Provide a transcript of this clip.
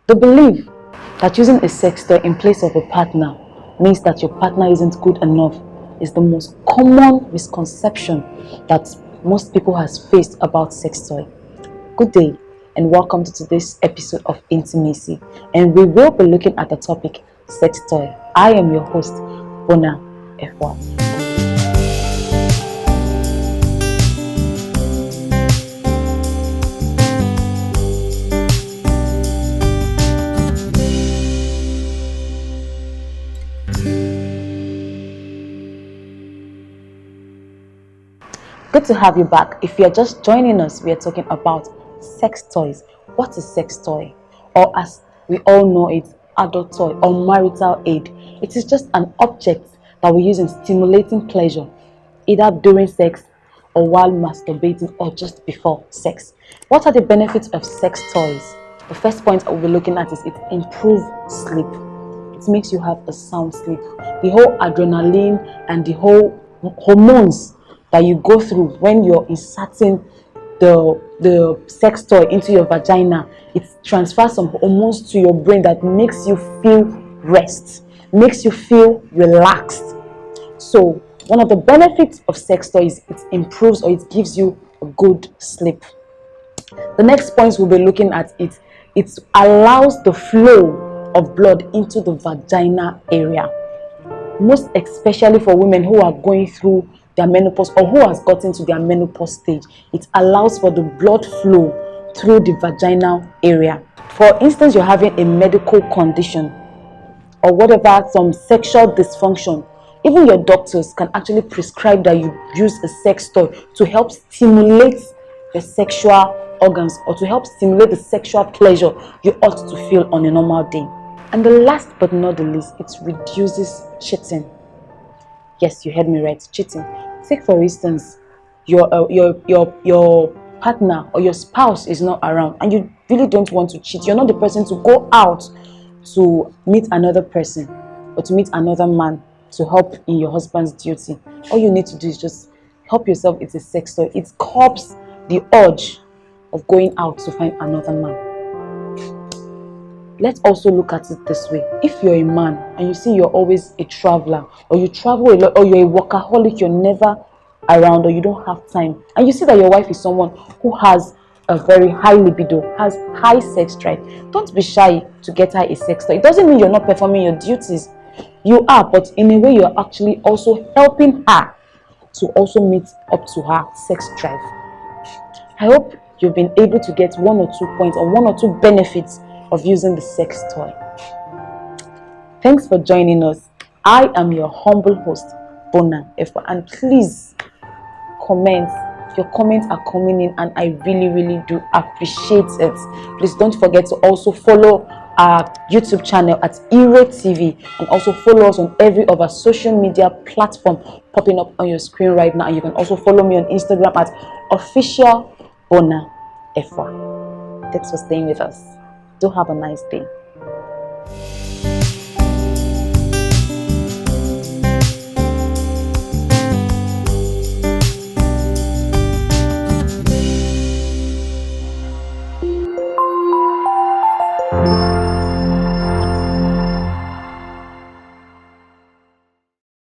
The belief that using a sex toy in place of a partner means that your partner isn't good enough is the most common misconception that most people has faced about sex toy. Good day and welcome to today's episode of Intimacy, and we will be looking at the topic sex toy. I am your host, Bona Efwa. Good to have you back. If you're just joining us, we are talking about sex toys. What is sex toy? Or as we all know it, adult toy or marital aid. It is just an object that we use in stimulating pleasure, either during sex or while masturbating or just before sex. What are the benefits of sex toys? The first point we'll be looking at is it improves sleep. It makes you have a sound sleep. The whole adrenaline and the whole hormones that you go through when you're inserting the sex toy into your vagina, it transfers some hormones to your brain that makes you feel rest, makes you feel relaxed. So one of the benefits of sex toys, it improves or it gives you a good sleep. The next point we'll be looking at it allows the flow of blood into the vagina area, most especially for women who are going through their menopause or who has gotten to their menopause stage. It allows for the blood flow through the vaginal area. For instance, you're having a medical condition or whatever, some sexual dysfunction, even your doctors can actually prescribe that you use a sex toy to help stimulate the sexual organs or to help stimulate the sexual pleasure you ought to feel on a normal day. And the last but not the least, it reduces cheating. Yes, you heard me right, cheating. Take for instance, your partner or your spouse is not around and you really don't want to cheat. You're not the person to go out to meet another person or to meet another man to help in your husband's duty. All you need to do is just help yourself. It's a sex toy. It curbs the urge of going out to find another man. Let's also look at it this way. If you're a man and you see you're always a traveler or you travel a lot or you're a workaholic, you're never around or you don't have time, and you see that your wife is someone who has a very high libido, has high sex drive, don't be shy to get her a sex toy. It doesn't mean you're not performing your duties. You are, but in a way you're actually also helping her to also meet up to her sex drive. I hope you've been able to get 1 or 2 points or 1 or 2 benefits of using the sex toy. Thanks for joining us. I am your humble host, Bona Efwa, and please comment. Your comments are coming in and I really do appreciate it. Please don't forget to also follow our YouTube channel at IRETV and also follow us on every of our social media platform popping up on your screen right now. And you can also follow me on Instagram at official Bona Efwa. Thanks for staying with us. Do have a nice day.